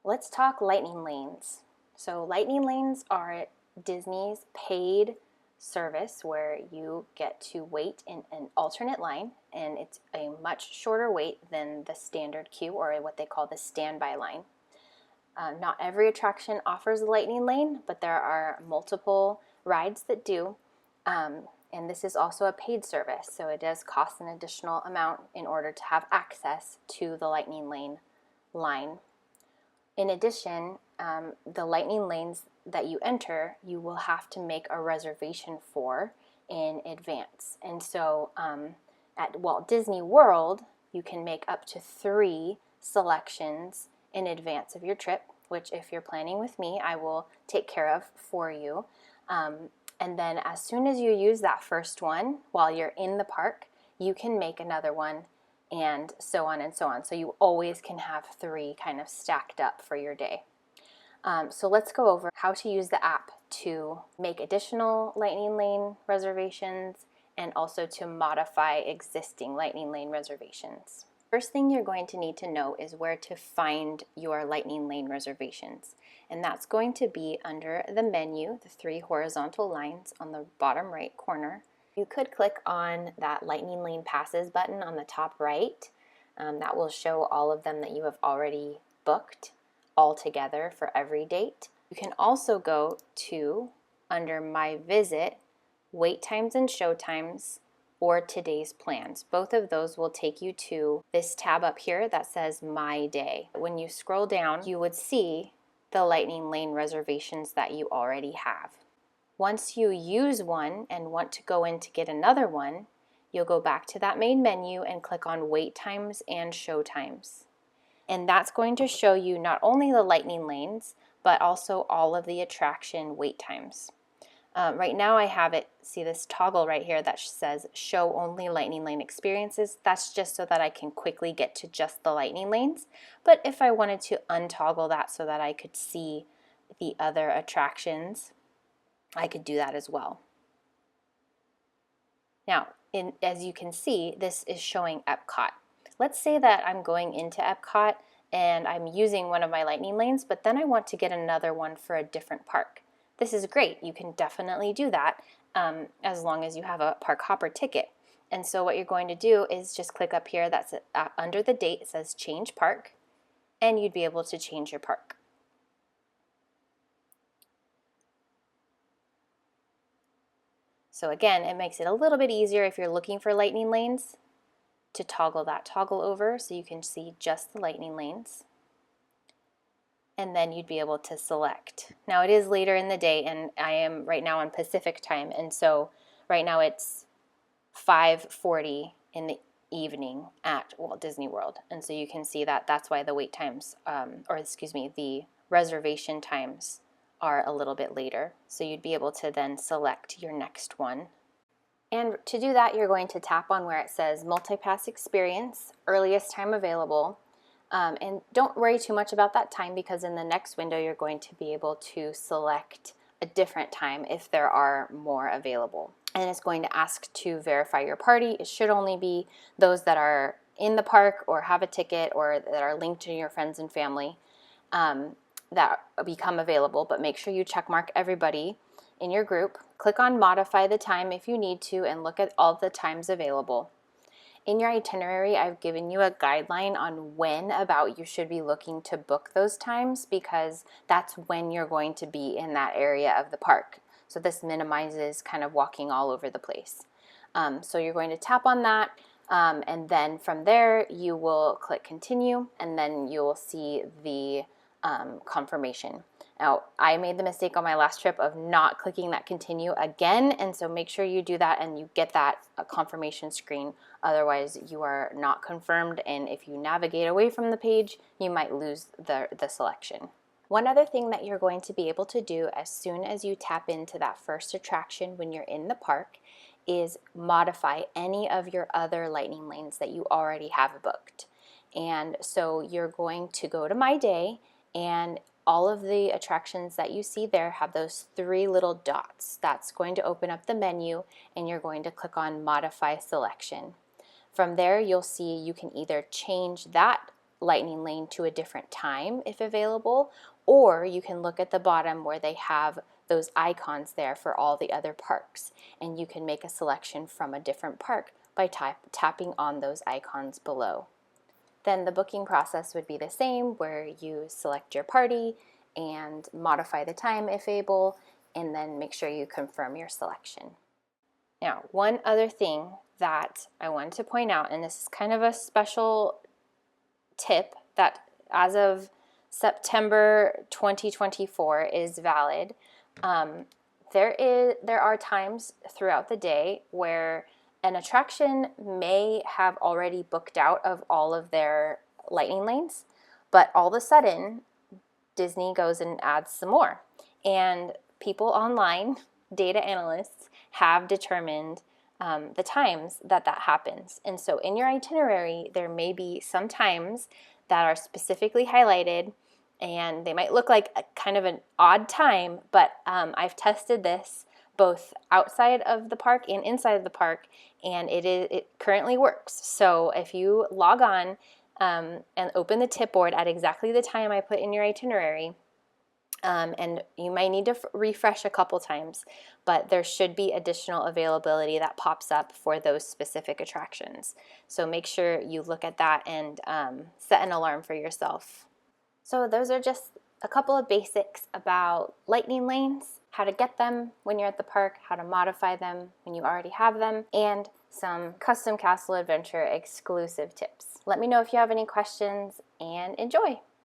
Let's talk lightning lanes. So lightning lanes are Disney's paid service where you get to wait in an alternate line, and it's a much shorter wait than the standard queue, or what they call the standby line. Not every attraction offers a lightning lane, but there are multiple rides that do. And this is also a paid service, so it does cost an additional amount in order to have access to the lightning lane line. In addition, the lightning lanes that you enter, you will have to make a reservation for in advance. And so at Walt Disney World, you can make up to 3 selections in advance of your trip, which if you're planning with me, I will take care of for you. And then as soon as you use that first one while you're in the park, you can make another one, and so on and so on. So you always can have 3 kind of stacked up for your day. So let's go over how to use the app to make additional lightning lane reservations and also to modify existing lightning lane reservations. First thing you're going to need to know is where to find your lightning lane reservations. And that's going to be under the menu, the 3 horizontal lines on the bottom right corner. You could click on that lightning lane passes button on the top right. That will show all of them that you have already booked all together for every date. You can also go to, under My Visit, Wait Times and Show Times, or Today's Plans. Both of those will take you to this tab up here that says My Day. When you scroll down, you would see the lightning lane reservations that you already have. Once you use one and want to go in to get another one, you'll go back to that main menu and click on Wait Times and Show Times. And that's going to show you not only the lightning lanes, but also all of the attraction wait times. Right now I have it, see this toggle right here that says show only lightning lane experiences. That's just so that I can quickly get to just the lightning lanes. But if I wanted to untoggle that so that I could see the other attractions, I could do that as well. Now, as you can see, this is showing Epcot. Let's say that I'm going into Epcot and I'm using one of my lightning lanes, but then I want to get another one for a different park. This is great. You can definitely do that as long as you have a park hopper ticket. And so what you're going to do is just click up here, that's under the date, it says change park, and you'd be able to change your park. So again, it makes it a little bit easier if you're looking for lightning lanes to toggle that toggle over so you can see just the lightning lanes. And then you'd be able to select. Now it is later in the day, and I am right now on Pacific time, and so right now it's 5:40 in the evening at Walt Disney World. And so you can see that that's why the wait times, the reservation times are a little bit later. So you'd be able to then select your next one. And to do that, you're going to tap on where it says Multipass Experience, earliest time available. And don't worry too much about that time, because in the next window you're going to be able to select a different time if there are more available. And it's going to ask to verify your party. It should only be those that are in the park or have a ticket or that are linked to your friends and family that become available, but make sure you check mark everybody in your group. Click on modify the time if you need to and look at all the times available. In your itinerary, I've given you a guideline on when about you should be looking to book those times, because that's when you're going to be in that area of the park. So this minimizes kind of walking all over the place. So you're going to tap on that, and then from there you will click continue, and then you will see the confirmation. Now, I made the mistake on my last trip of not clicking that continue again, and so make sure you do that and you get that confirmation screen. Otherwise, you are not confirmed, and if you navigate away from the page, you might lose the selection. One other thing that you're going to be able to do as soon as you tap into that first attraction when you're in the park is modify any of your other lightning lanes that you already have booked. And so you're going to go to My Day, and all of the attractions that you see there have those 3 little dots. That's going to open up the menu, and you're going to click on Modify Selection. From there, you'll see you can either change that lightning lane to a different time if available, or you can look at the bottom where they have those icons there for all the other parks, and you can make a selection from a different park by tapping on those icons below. Then the booking process would be the same, where you select your party and modify the time if able, and then make sure you confirm your selection. Now, one other thing that I wanted to point out, and this is kind of a special tip that as of September 2024 is valid. There are times throughout the day where an attraction may have already booked out of all of their lightning lanes, but all of a sudden Disney goes and adds some more. And people online, data analysts, have determined the times that happens. And so in your itinerary, there may be some times that are specifically highlighted, and they might look like a kind of an odd time, but I've tested this both outside of the park and inside of the park, and it currently works. So if you log on and open the tip board at exactly the time I put in your itinerary, and you might need to refresh a couple times, but there should be additional availability that pops up for those specific attractions. So make sure you look at that and set an alarm for yourself. So those are just a couple of basics about lightning lanes, how to get them when you're at the park, how to modify them when you already have them, and some custom castle adventure exclusive tips. Let me know if you have any questions, and enjoy!